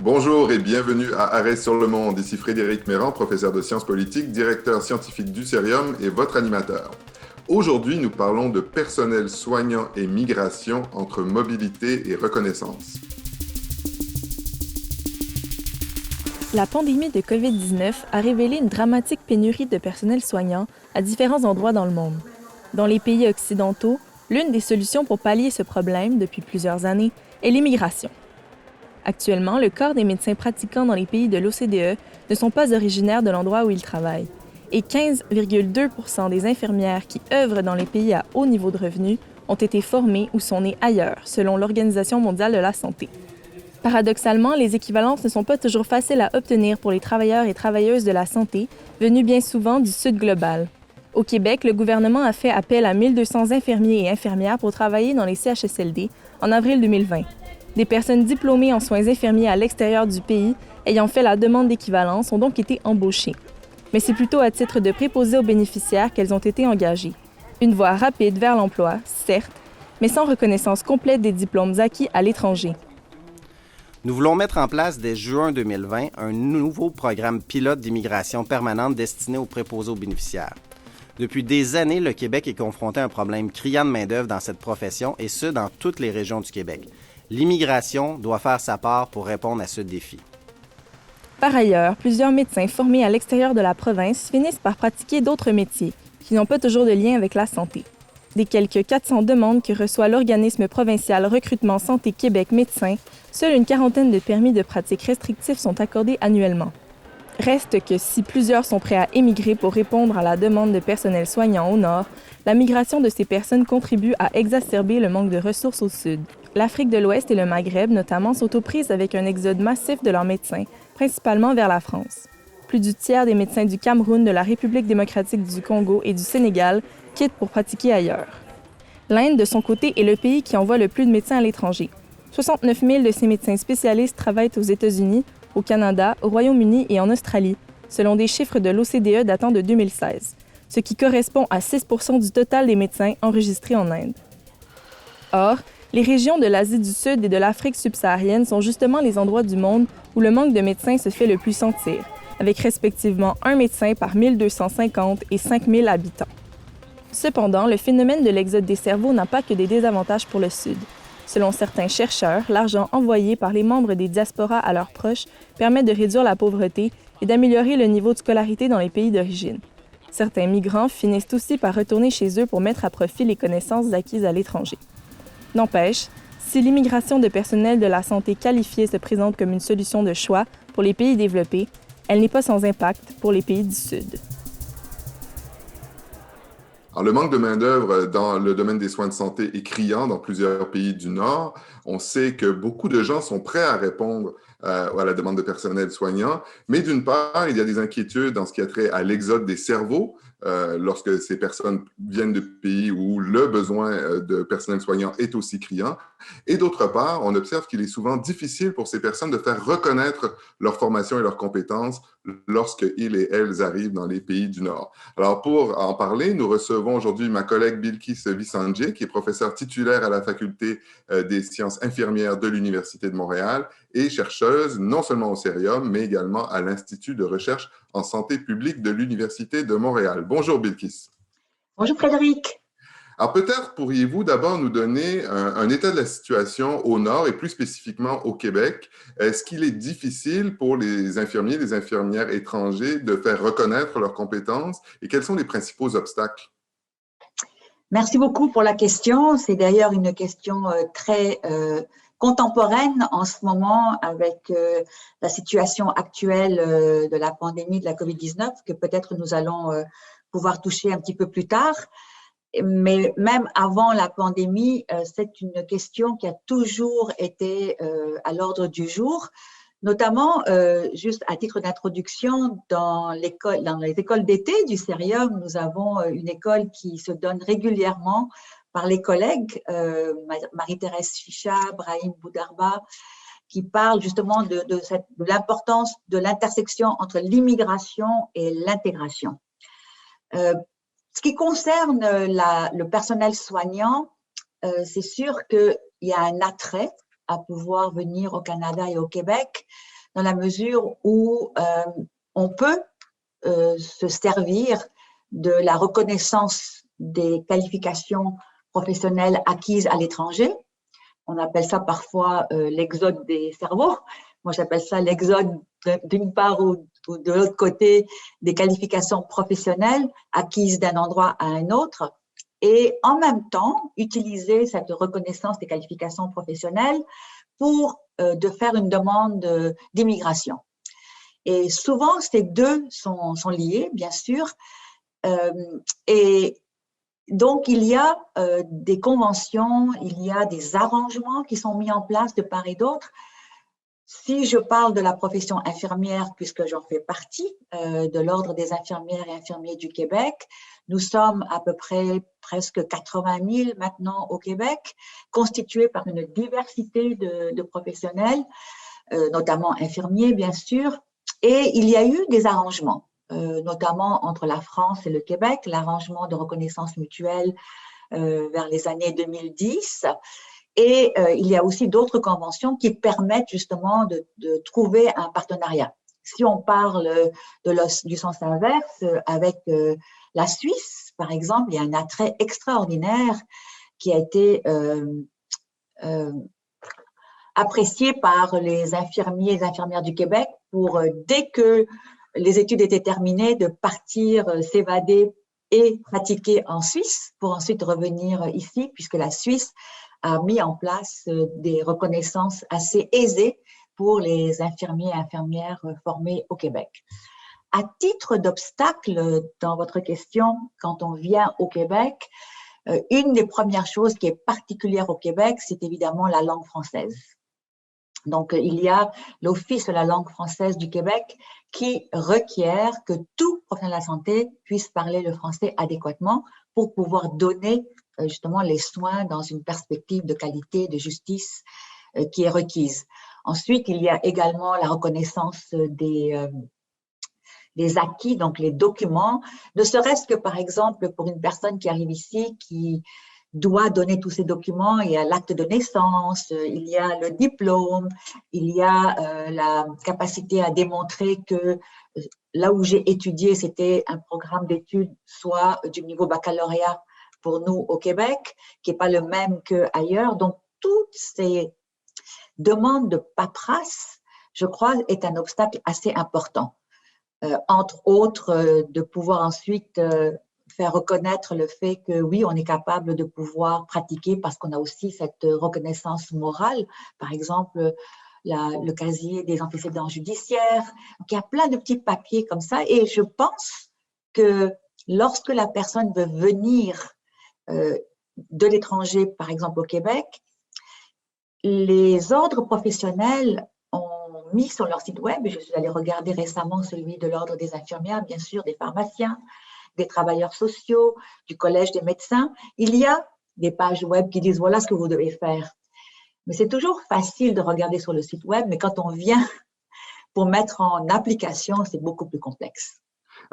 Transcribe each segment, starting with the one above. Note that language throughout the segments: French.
Bonjour et bienvenue à Arrêt sur le monde. Ici Frédéric Méran, professeur de sciences politiques, directeur scientifique du Cerium et votre animateur. Aujourd'hui, nous parlons de personnel soignant et migration entre mobilité et reconnaissance. La pandémie de COVID-19 a révélé une dramatique pénurie de personnel soignant à différents endroits dans le monde. Dans les pays occidentaux, l'une des solutions pour pallier ce problème depuis plusieurs années est l'immigration. Actuellement, le quart des médecins pratiquants dans les pays de l'OCDE ne sont pas originaires de l'endroit où ils travaillent, et 15,2% des infirmières qui œuvrent dans les pays à haut niveau de revenus ont été formées ou sont nées ailleurs, selon l'Organisation mondiale de la santé. Paradoxalement, les équivalences ne sont pas toujours faciles à obtenir pour les travailleurs et travailleuses de la santé, venus bien souvent du Sud global. Au Québec, le gouvernement a fait appel à 1200 infirmiers et infirmières pour travailler dans les CHSLD en avril 2020. Des personnes diplômées en soins infirmiers à l'extérieur du pays ayant fait la demande d'équivalence ont donc été embauchées. Mais c'est plutôt à titre de préposés aux bénéficiaires qu'elles ont été engagées. Une voie rapide vers l'emploi, certes, mais sans reconnaissance complète des diplômes acquis à l'étranger. Nous voulons mettre en place dès juin 2020 un nouveau programme pilote d'immigration permanente destiné aux préposés aux bénéficiaires. Depuis des années, le Québec est confronté à un problème criant de main-d'œuvre dans cette profession, et ce, dans toutes les régions du Québec. L'immigration doit faire sa part pour répondre à ce défi. Par ailleurs, plusieurs médecins formés à l'extérieur de la province finissent par pratiquer d'autres métiers qui n'ont pas toujours de lien avec la santé. Des quelques 400 demandes que reçoit l'organisme provincial Recrutement Santé Québec Médecins, seule une quarantaine de permis de pratique restrictifs sont accordés annuellement. Reste que si plusieurs sont prêts à émigrer pour répondre à la demande de personnel soignant au nord, la migration de ces personnes contribue à exacerber le manque de ressources au sud. L'Afrique de l'Ouest et le Maghreb, notamment, sont aux prises avec un exode massif de leurs médecins, principalement vers la France. Plus du tiers des médecins du Cameroun, de la République démocratique du Congo et du Sénégal quittent pour pratiquer ailleurs. L'Inde, de son côté, est le pays qui envoie le plus de médecins à l'étranger. 69 000 de ces médecins spécialistes travaillent aux États-Unis, au Canada, au Royaume-Uni et en Australie, selon des chiffres de l'OCDE datant de 2016, ce qui correspond à 6% du total des médecins enregistrés en Inde. Or, les régions de l'Asie du Sud et de l'Afrique subsaharienne sont justement les endroits du monde où le manque de médecins se fait le plus sentir, avec respectivement un médecin par 1250 et 5000 habitants. Cependant, le phénomène de l'exode des cerveaux n'a pas que des désavantages pour le Sud. Selon certains chercheurs, l'argent envoyé par les membres des diasporas à leurs proches permet de réduire la pauvreté et d'améliorer le niveau de scolarité dans les pays d'origine. Certains migrants finissent aussi par retourner chez eux pour mettre à profit les connaissances acquises à l'étranger. N'empêche, si l'immigration de personnel de la santé qualifié se présente comme une solution de choix pour les pays développés, elle n'est pas sans impact pour les pays du Sud. Alors, le manque de main-d'œuvre dans le domaine des soins de santé est criant dans plusieurs pays du Nord. On sait que beaucoup de gens sont prêts à répondre à la demande de personnel soignant, mais d'une part, il y a des inquiétudes en ce qui a trait à l'exode des cerveaux lorsque ces personnes viennent de pays où le besoin de personnel soignant est aussi criant. Et d'autre part, on observe qu'il est souvent difficile pour ces personnes de faire reconnaître leur formation et leurs compétences lorsqu'ils et elles arrivent dans les pays du Nord. Alors, pour en parler, nous recevons aujourd'hui ma collègue Bilkis Visandje, qui est professeure titulaire à la Faculté des sciences infirmières de l'Université de Montréal et chercheuse non seulement au Cerium, mais également à l'Institut de recherche en santé publique de l'Université de Montréal. Bonjour Bilkis. Bonjour Frédéric. Alors peut-être pourriez-vous d'abord nous donner un état de la situation au Nord et plus spécifiquement au Québec. Est-ce qu'il est difficile pour les infirmiers, les infirmières étrangers de faire reconnaître leurs compétences et quels sont les principaux obstacles? Merci beaucoup pour la question. C'est d'ailleurs une question très contemporaine en ce moment avec la situation actuelle de la pandémie de la COVID-19 que peut-être nous allons pouvoir toucher un petit peu plus tard. Mais même avant la pandémie, c'est une question qui a toujours été à l'ordre du jour, notamment, juste à titre d'introduction, dans les écoles d'été du Cerium, nous avons une école qui se donne régulièrement par les collègues, Marie-Thérèse Chicha, Brahim Boudarba, qui parlent justement de l'importance de l'intersection entre l'immigration et l'intégration. Ce qui concerne le personnel soignant, c'est sûr qu'il y a un attrait à pouvoir venir au Canada et au Québec dans la mesure où on peut se servir de la reconnaissance des qualifications professionnelles acquises à l'étranger. On appelle ça parfois l'exode des cerveaux. Moi, j'appelle ça l'exode d'une part ou de l'autre côté des qualifications professionnelles acquises d'un endroit à un autre. Et en même temps, utiliser cette reconnaissance des qualifications professionnelles pour de faire une demande d'immigration. Et souvent, ces deux sont liés, bien sûr. Et donc, il y a des conventions, il y a des arrangements qui sont mis en place de part et d'autre. Si je parle de la profession infirmière, puisque j'en fais partie, de l'Ordre des infirmières et infirmiers du Québec, nous sommes à peu près presque 80 000 maintenant au Québec, constitués par une diversité de professionnels, notamment infirmiers, bien sûr. Et il y a eu des arrangements, notamment entre la France et le Québec, l'arrangement de reconnaissance mutuelle vers les années 2010. Et il y a aussi d'autres conventions qui permettent justement de trouver un partenariat. Si on parle du sens inverse, avec la Suisse, par exemple, il y a un attrait extraordinaire qui a été apprécié par les infirmiers et les infirmières du Québec pour, dès que les études étaient terminées, de partir s'évader et pratiquer en Suisse pour ensuite revenir ici, puisque la Suisse a mis en place des reconnaissances assez aisées pour les infirmiers et infirmières formés au Québec. À titre d'obstacle, dans votre question, quand on vient au Québec, une des premières choses qui est particulière au Québec, c'est évidemment la langue française. Donc, il y a l'Office de la langue française du Québec qui requiert que tout professionnel de la santé puisse parler le français adéquatement pour pouvoir donner justement les soins dans une perspective de qualité, de justice qui est requise. Ensuite, il y a également la reconnaissance des acquis, donc les documents, ne serait-ce que par exemple pour une personne qui arrive ici, qui doit donner tous ces documents, il y a l'acte de naissance, il y a le diplôme, il y a la capacité à démontrer que là où j'ai étudié, c'était un programme d'études, soit du niveau baccalauréat pour nous au Québec, qui n'est pas le même qu'ailleurs. Donc, toutes ces demandes de paperasse, je crois, est un obstacle assez important. Entre autres, de pouvoir ensuite faire reconnaître le fait que oui, on est capable de pouvoir pratiquer parce qu'on a aussi cette reconnaissance morale. Par exemple, le casier des antécédents judiciaires. Donc, il y a plein de petits papiers comme ça. Et je pense que lorsque la personne veut venir de l'étranger, par exemple au Québec, les ordres professionnels ont mis sur leur site web, et je suis allée regarder récemment celui de l'Ordre des infirmières, bien sûr, des pharmaciens, des travailleurs sociaux, du Collège des médecins, il y a des pages web qui disent voilà ce que vous devez faire. Mais c'est toujours facile de regarder sur le site web, mais quand on vient pour mettre en application, c'est beaucoup plus complexe.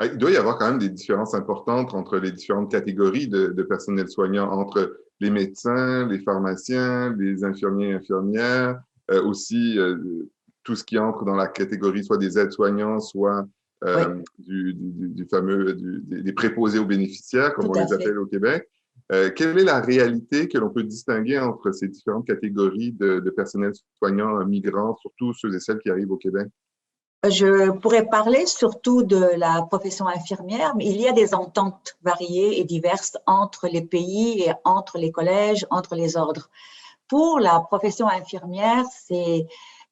Il doit y avoir quand même des différences importantes entre les différentes catégories de personnel soignant, entre les médecins, les pharmaciens, les infirmiers et infirmières, aussi tout ce qui entre dans la catégorie soit des aides-soignants, soit oui. du fameux, des préposés aux bénéficiaires, comme on les appelle au Québec. Quelle est la réalité que l'on peut distinguer entre ces différentes catégories de personnel soignant migrants, surtout ceux et celles qui arrivent au Québec? Je pourrais parler surtout de la profession infirmière, mais il y a des ententes variées et diverses entre les pays et entre les collèges, entre les ordres. Pour la profession infirmière, c'est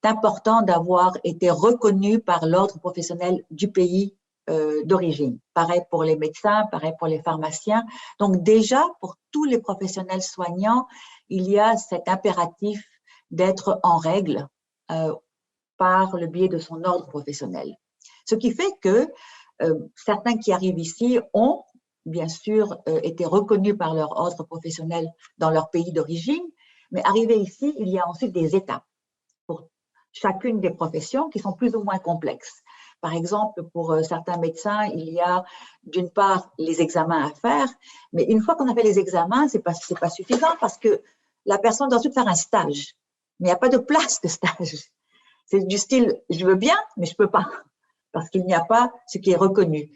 important d'avoir été reconnu par l'ordre professionnel du pays d'origine. Pareil pour les médecins, pareil pour les pharmaciens. Donc déjà, pour tous les professionnels soignants, il y a cet impératif d'être en règle par le biais de son ordre professionnel. Ce qui fait que certains qui arrivent ici ont, bien sûr, été reconnus par leur ordre professionnel dans leur pays d'origine, mais arrivés ici, il y a ensuite des étapes pour chacune des professions qui sont plus ou moins complexes. Par exemple, pour certains médecins, il y a d'une part les examens à faire, mais une fois qu'on a fait les examens, c'est pas suffisant parce que la personne doit ensuite faire un stage, mais il n'y a pas de place de stage. C'est du style, je veux bien, mais je peux pas, parce qu'il n'y a pas ce qui est reconnu.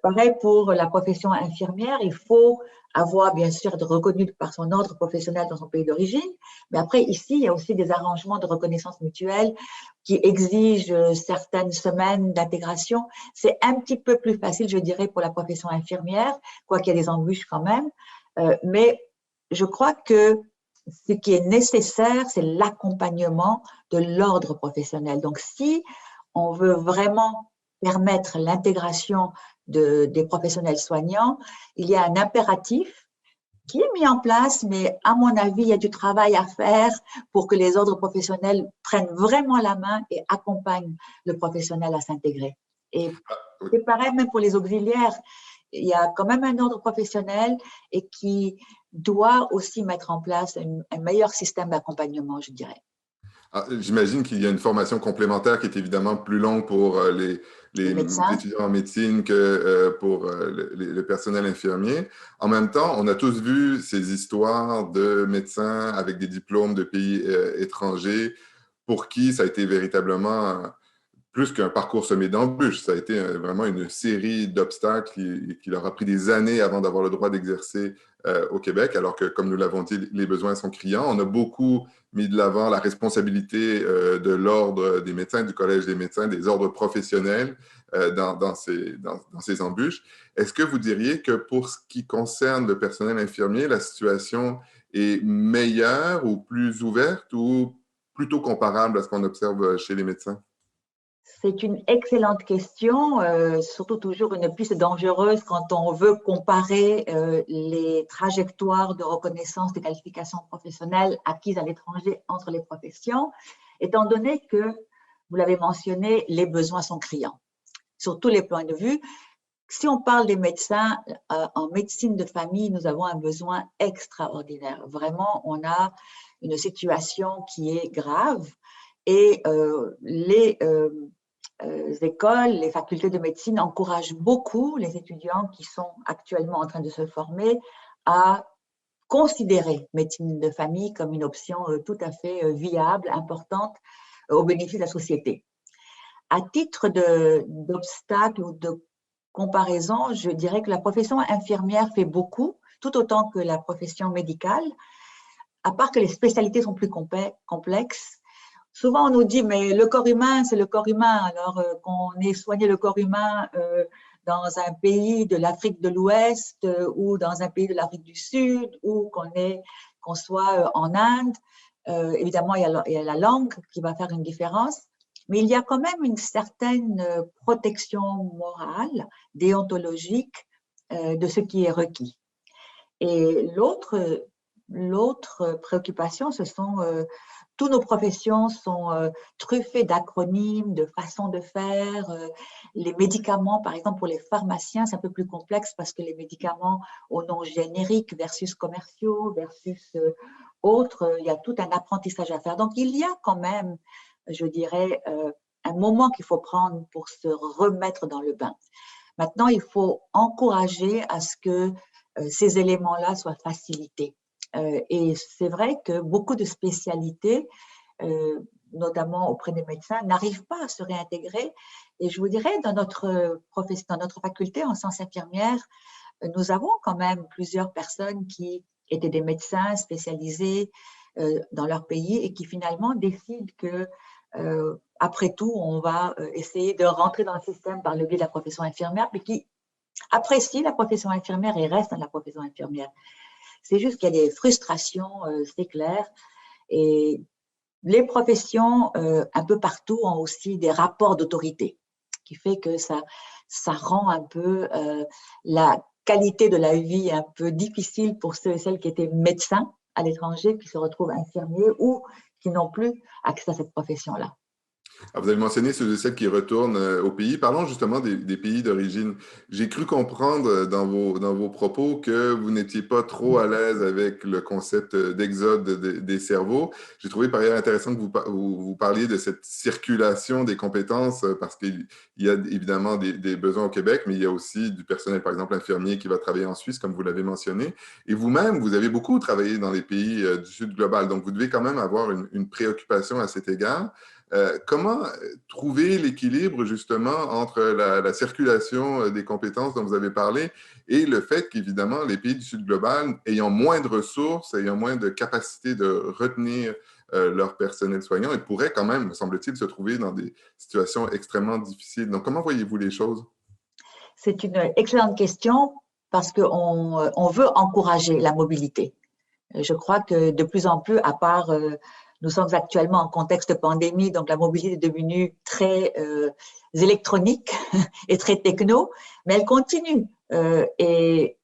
Pareil pour la profession infirmière, il faut avoir bien sûr de reconnu par son ordre professionnel dans son pays d'origine, mais après ici, il y a aussi des arrangements de reconnaissance mutuelle qui exigent certaines semaines d'intégration. C'est un petit peu plus facile, je dirais, pour la profession infirmière, quoiqu'il y a des embûches quand même, mais je crois que ce qui est nécessaire, c'est l'accompagnement de l'ordre professionnel. Donc, si on veut vraiment permettre l'intégration des professionnels soignants, il y a un impératif qui est mis en place, mais à mon avis, il y a du travail à faire pour que les ordres professionnels prennent vraiment la main et accompagnent le professionnel à s'intégrer. Et c'est pareil même pour les auxiliaires. Il y a quand même un ordre professionnel et qui doit aussi mettre en place un meilleur système d'accompagnement, je dirais. J'imagine qu'il y a une formation complémentaire qui est évidemment plus longue pour les étudiants en médecine que pour le personnel infirmier. En même temps, on a tous vu ces histoires de médecins avec des diplômes de pays étrangers pour qui ça a été véritablement plus qu'un parcours semé d'embûches. Ça a été vraiment une série d'obstacles qui leur a pris des années avant d'avoir le droit d'exercer au Québec, alors que, comme nous l'avons dit, les besoins sont criants. On a beaucoup mis de l'avant la responsabilité de l'Ordre des médecins, du Collège des médecins, des ordres professionnels dans ces embûches. Est-ce que vous diriez que pour ce qui concerne le personnel infirmier, la situation est meilleure ou plus ouverte ou plutôt comparable à ce qu'on observe chez les médecins? C'est une excellente question, surtout toujours une piste dangereuse quand on veut comparer les trajectoires de reconnaissance des qualifications professionnelles acquises à l'étranger entre les professions, étant donné que, vous l'avez mentionné, les besoins sont criants sur tous les points de vue. Si on parle des médecins, en médecine de famille, nous avons un besoin extraordinaire. Vraiment, on a une situation qui est grave et les écoles, les facultés de médecine encouragent beaucoup les étudiants qui sont actuellement en train de se former à considérer médecine de famille comme une option tout à fait viable, importante au bénéfice de la société. À titre d'obstacle ou de comparaison, je dirais que la profession infirmière fait beaucoup, tout autant que la profession médicale, à part que les spécialités sont plus complexes. Souvent, on nous dit, mais le corps humain, c'est le corps humain. Alors qu'on ait soigné le corps humain dans un pays de l'Afrique de l'Ouest ou dans un pays de l'Afrique du Sud ou qu'on soit en Inde, évidemment, il y a la langue qui va faire une différence. Mais il y a quand même une certaine protection morale, déontologique de ce qui est requis. Et l'autre préoccupation, ce sont toutes nos professions sont truffées d'acronymes, de façons de faire. Les médicaments, par exemple, pour les pharmaciens, c'est un peu plus complexe parce que les médicaments au nom générique versus commerciaux, versus autres, il y a tout un apprentissage à faire. Donc, il y a quand même, je dirais, un moment qu'il faut prendre pour se remettre dans le bain. Maintenant, il faut encourager à ce que ces éléments-là soient facilités. Et c'est vrai que beaucoup de spécialités, notamment auprès des médecins, n'arrivent pas à se réintégrer. Et je vous dirais, dans notre faculté en sciences infirmières, nous avons quand même plusieurs personnes qui étaient des médecins spécialisés dans leur pays et qui finalement décident que, après tout, on va essayer de rentrer dans le système par le biais de la profession infirmière, mais qui apprécient la profession infirmière et restent dans la profession infirmière. C'est juste qu'il y a des frustrations, c'est clair. Et les professions, un peu partout, ont aussi des rapports d'autorité, qui fait que ça rend un peu la qualité de la vie un peu difficile pour ceux et celles qui étaient médecins à l'étranger, qui se retrouvent infirmiers ou qui n'ont plus accès à cette profession-là. Alors, vous avez mentionné ceux et celles qui retournent au pays. Parlons justement des pays d'origine. J'ai cru comprendre dans vos propos que vous n'étiez pas trop à l'aise avec le concept d'exode des cerveaux. J'ai trouvé par ailleurs intéressant que vous parliez de cette circulation des compétences parce qu'il y a évidemment des besoins au Québec, mais il y a aussi du personnel, par exemple, infirmier qui va travailler en Suisse, comme vous l'avez mentionné. Et vous-même, vous avez beaucoup travaillé dans les pays du Sud global. Donc, vous devez quand même avoir une préoccupation à cet égard. Comment trouver l'équilibre justement entre la circulation des compétences dont vous avez parlé et le fait qu'évidemment les pays du Sud global, ayant moins de ressources, ayant moins de capacité de retenir leur personnel soignant, ils pourraient quand même, me semble-t-il, se trouver dans des situations extrêmement difficiles. Donc, comment voyez-vous les choses? C'est une excellente question parce qu'on veut encourager la mobilité. Je crois que de plus en plus, à part, nous sommes actuellement en contexte de pandémie, donc la mobilité est devenue très électronique et très techno, mais elle continue. Et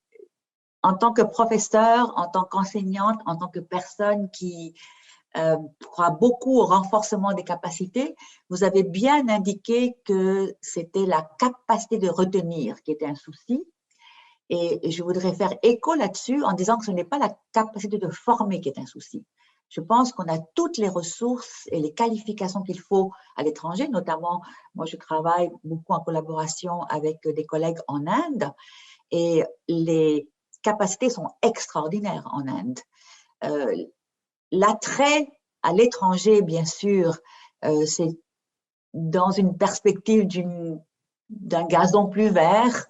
en tant que professeur, en tant qu'enseignante, en tant que personne qui croit beaucoup au renforcement des capacités, vous avez bien indiqué que c'était la capacité de retenir qui était un souci. Et je voudrais faire écho là-dessus en disant que ce n'est pas la capacité de former qui est un souci. Je pense qu'on a toutes les ressources et les qualifications qu'il faut à l'étranger, notamment, moi je travaille beaucoup en collaboration avec des collègues en Inde et les capacités sont extraordinaires en Inde. L'attrait à l'étranger, bien sûr, c'est dans une perspective d'un gazon plus vert,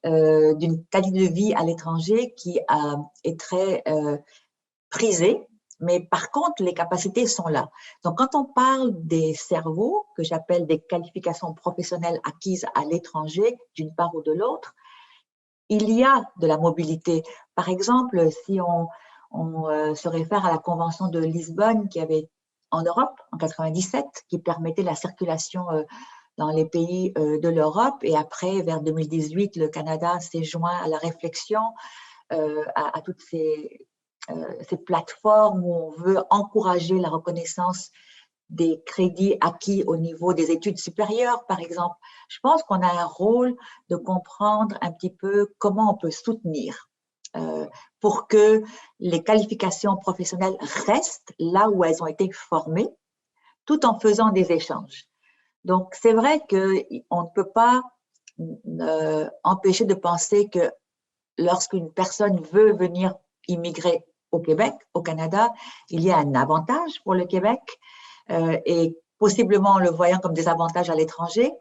d'une qualité de vie à l'étranger qui est très prisée, mais par contre, les capacités sont là. Donc, quand on parle des cerveaux, que j'appelle des qualifications professionnelles acquises à l'étranger, d'une part ou de l'autre, il y a de la mobilité. Par exemple, si on se réfère à la Convention de Lisbonne qui avait en Europe, en 97, qui permettait la circulation dans les pays de l'Europe. Et après, vers 2018, le Canada s'est joint à la réflexion, à toutes ces plateformes où on veut encourager la reconnaissance des crédits acquis au niveau des études supérieures, par exemple. Je pense qu'on a un rôle de comprendre un petit peu comment on peut soutenir pour que les qualifications professionnelles restent là où elles ont été formées, tout en faisant des échanges. Donc, c'est vrai qu'on ne peut pas empêcher de penser que lorsqu'une personne veut venir immigrer au Québec, au Canada, il y a un avantage pour le Québec et possiblement en le voyant comme des avantages à l'étranger.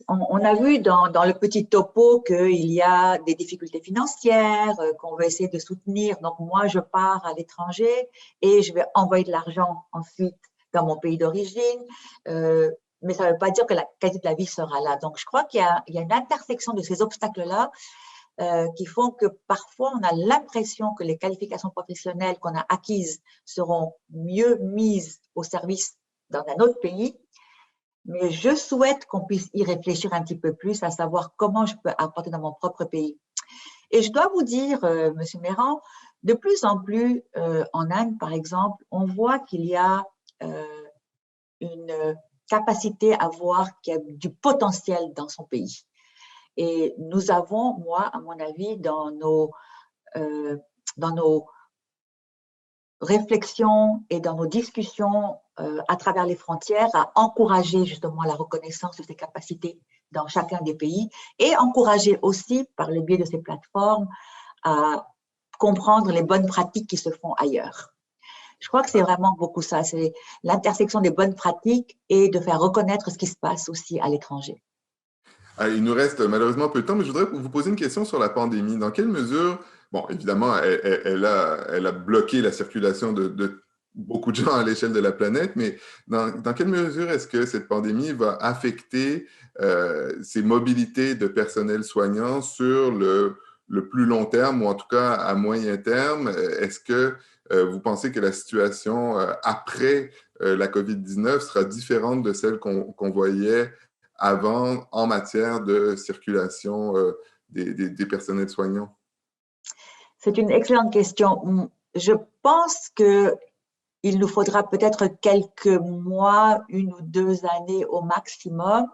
On a vu dans le petit topo qu'il y a des difficultés financières, qu'on veut essayer de soutenir. Donc, moi, je pars à l'étranger et je vais envoyer de l'argent ensuite dans mon pays d'origine. Mais ça ne veut pas dire que la qualité de la vie sera là. Donc, je crois qu'il y a une intersection de ces obstacles-là qui font que parfois, on a l'impression que les qualifications professionnelles qu'on a acquises seront mieux mises au service dans un autre pays. Mais je souhaite qu'on puisse y réfléchir un petit peu plus, à savoir comment je peux apporter dans mon propre pays. Et je dois vous dire, Monsieur Méran, de plus en plus en Inde, par exemple, on voit qu'il y a une capacité à voir qu'il y a du potentiel dans son pays. Et nous avons, moi, à mon avis, dans nos réflexions et dans nos discussions à travers les frontières, à encourager justement la reconnaissance de ces capacités dans chacun des pays et encourager aussi, par le biais de ces plateformes, à comprendre les bonnes pratiques qui se font ailleurs. Je crois que c'est vraiment beaucoup ça, c'est l'intersection des bonnes pratiques et de faire reconnaître ce qui se passe aussi à l'étranger. Il nous reste malheureusement peu de temps, mais je voudrais vous poser une question sur la pandémie. Dans quelle mesure, bon, évidemment, elle a bloqué la circulation de beaucoup de gens à l'échelle de la planète, mais dans quelle mesure est-ce que cette pandémie va affecter ces mobilités de personnel soignant sur le plus long terme, ou en tout cas à moyen terme? Est-ce que vous pensez que la situation après la COVID-19 sera différente de celle qu'on voyait avant en matière de circulation des personnels soignants? C'est une excellente question. Je pense qu'il nous faudra peut-être quelques mois, 1 ou 2 années au maximum.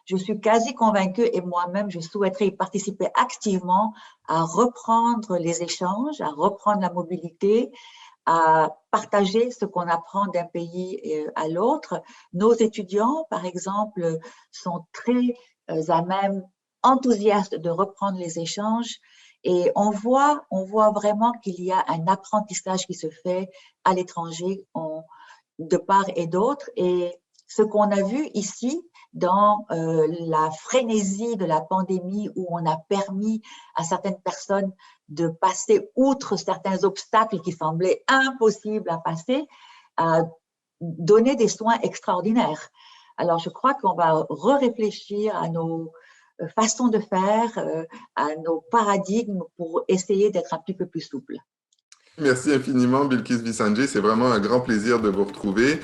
Je suis quasi convaincue et moi-même, je souhaiterais y participer activement à reprendre les échanges, à reprendre la mobilité, à partager ce qu'on apprend d'un pays à l'autre. Nos étudiants, par exemple, sont très à même, enthousiastes de reprendre les échanges et on voit vraiment qu'il y a un apprentissage qui se fait à l'étranger. de part et d'autre. Et ce qu'on a vu ici, dans la frénésie de la pandémie, où on a permis à certaines personnes de passer outre certains obstacles qui semblaient impossibles à passer, a donné des soins extraordinaires. Alors, je crois qu'on va réfléchir à nos façons de faire, à nos paradigmes pour essayer d'être un petit peu plus souples. Merci infiniment, Bilkis Visanjé. C'est vraiment un grand plaisir de vous retrouver.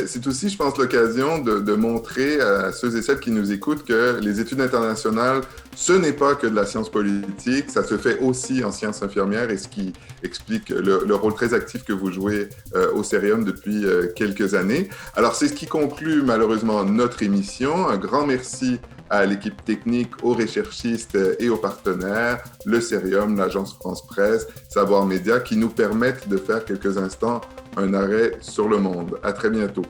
C'est aussi, je pense, l'occasion de montrer à ceux et celles qui nous écoutent que les études internationales, ce n'est pas que de la science politique, ça se fait aussi en sciences infirmières, et ce qui explique le rôle très actif que vous jouez au Cerium depuis quelques années. Alors, c'est ce qui conclut malheureusement notre émission. Un grand merci à l'équipe technique, aux recherchistes et aux partenaires, le Cerium, l'Agence France Presse, Savoir Média, qui nous permettent de faire quelques instants un arrêt sur le monde. À très bientôt.